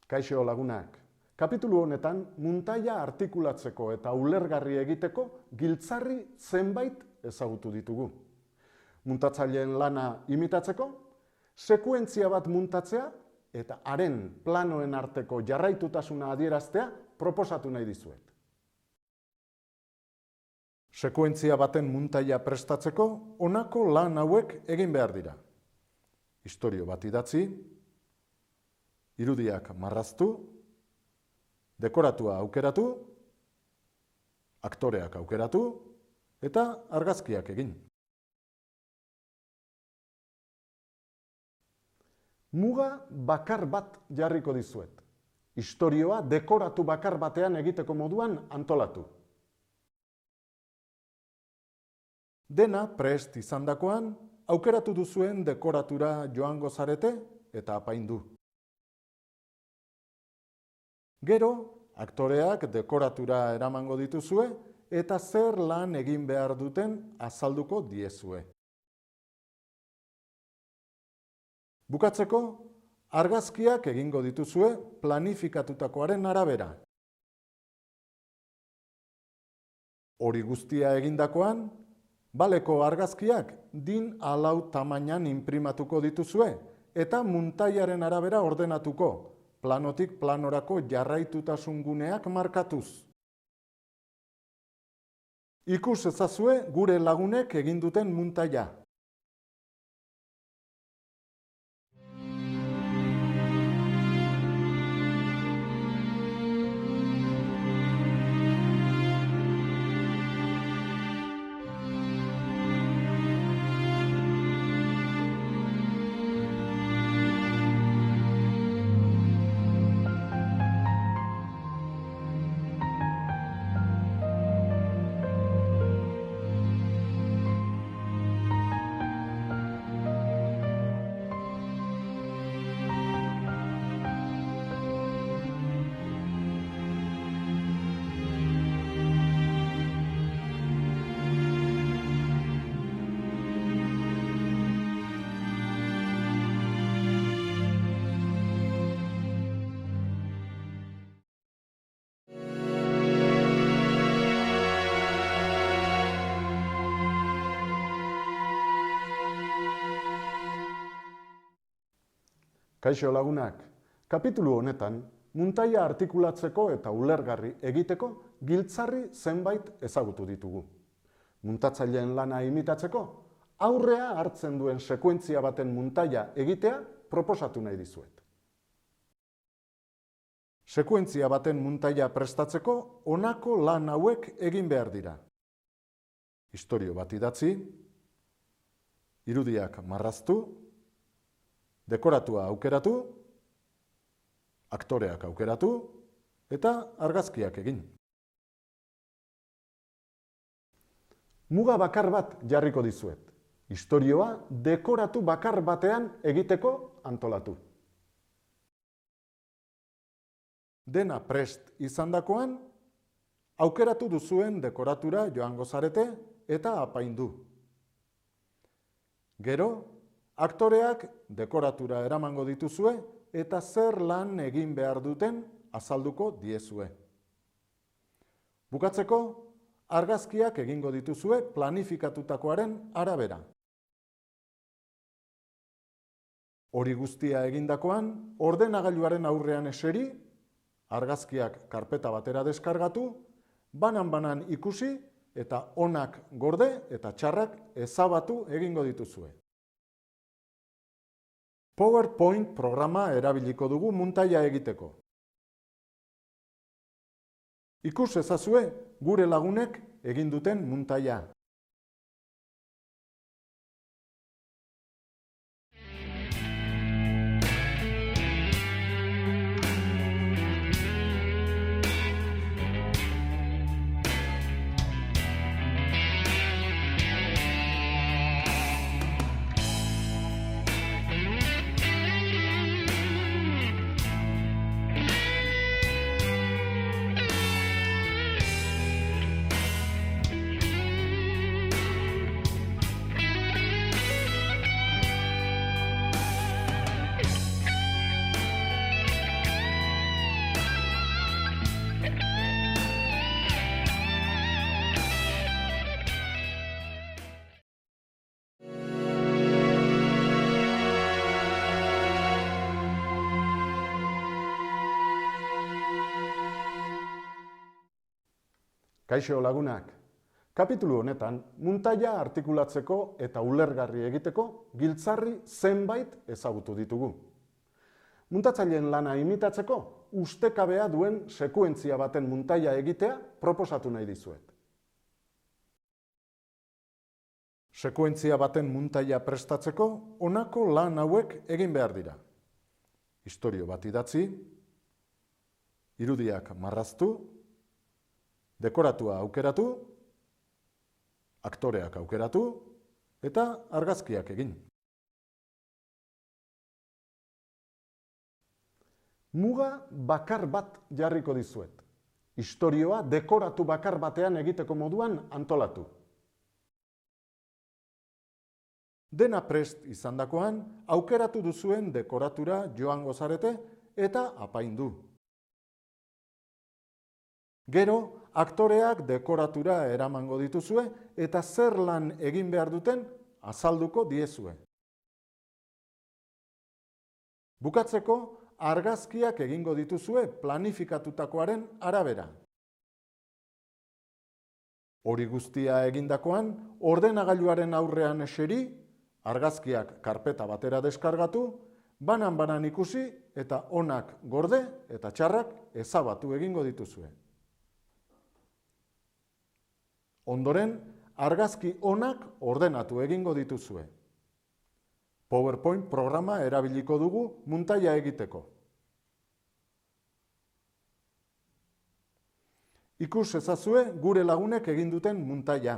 Kaixo lagunak, kapitulu honetan muntaia artikulatzeko eta ulergarri egiteko giltzarri zenbait ezagutu ditugu. Muntatzaileen lana imitatzeko, sekuentzia bat muntatzea eta haren planoen arteko jarraitutasuna adieraztea proposatu nahi dizuet. Sekuentzia baten muntaia prestatzeko honako lan hauek egin behar dira. Istorio bat idatzi, irudiak marraztu, dekoratua aukeratu, aktoreak aukeratu eta argazkiak egin. Muga bakar bat jarriko dizuet. Istorioa dekoratu bakar batean egiteko moduan antolatu. Dena prest izandakoan, aukeratu duzuen dekoratura joango zarete eta apaindu. Gero, aktoreak dekoratura eramango dituzue eta zer lan egin behar duten azalduko diezue. Bukatzeko, argazkiak egingo dituzue planifikatutakoaren arabera. Hori guztia egindakoan, baleko argazkiak DIN A4 tamainan inprimatuko dituzue eta muntaiaren arabera ordenatuko, planotik planorako jarraitutasun guneak markatuz. Ikus ezazue gure lagunek egin duten muntaia. Kaixo lagunak, kapitulu honetan muntaia artikulatzeko eta ulergarri egiteko giltzarri zenbait ezagutu ditugu. Muntatzaileen lana imitatzeko, aurrea hartzen duen sekuentzia baten muntaia egitea proposatu nahi dizuet. Sekuentzia baten muntaia prestatzeko honako lan hauek egin behar dira. Istorio bat idatzi, irudiak marraztu, dekoratua aukeratu, aktoreak aukeratu eta argazkiak egin. Muga bakar bat jarriko dizuet. Istorioa dekoratu bakar batean egiteko antolatu. Dena prest izandakoan, aukeratu duzuen dekoratura joango zarete eta apaindu. Gero, aktoreak dekoratura eramango dituzue eta zer lan egin behar duten azalduko diezue. Bukatzeko, argazkiak egingo dituzue planifikatutakoaren arabera. Hori guztia egindakoan, ordenagailuaren aurrean eseri, argazkiak karpeta batera deskargatu, banan-banan ikusi eta onak gorde eta txarrak ezabatu egingo dituzue. PowerPoint programa erabiliko dugu muntaia egiteko. Ikus ezazue gure lagunek egin duten muntaia. Kaixo lagunak, kapitulu honetan muntaia artikulatzeko eta ulergarri egiteko giltzarri zenbait ezagutu ditugu. Muntatzaileen lana imitatzeko ustekabea duen sekuentzia baten muntaia egitea proposatu nahi dizuet. Sekuentzia baten muntaia prestatzeko honako lan hauek egin behar dira. Istorio bat idatzi, irudiak marraztu, dekoratua aukeratu, aktoreak aukeratu eta argazkiak egin. Muga bakar bat jarriko dizuet. Istorioa dekoratu bakar batean egiteko moduan antolatu. Dena prest izandakoan, aukeratu duzuen dekoratura joango zarete eta apaindu. Gero, aktoreak dekoratura eramango dituzue eta zer lan egin behar duten azalduko diezue. Bukatzeko, argazkiak egingo dituzue planifikatutakoaren arabera. Hori guztia egindakoan, ordenagailuaren aurrean eseri, argazkiak karpeta batera deskargatu, banan-banan ikusi eta onak gorde eta txarrak ezabatu egingo dituzue. Ondoren, argazki onak ordenatu egingo dituzue. PowerPoint programa erabiliko dugu muntaia egiteko. Ikus ezazue gure lagunek egin duten muntaia.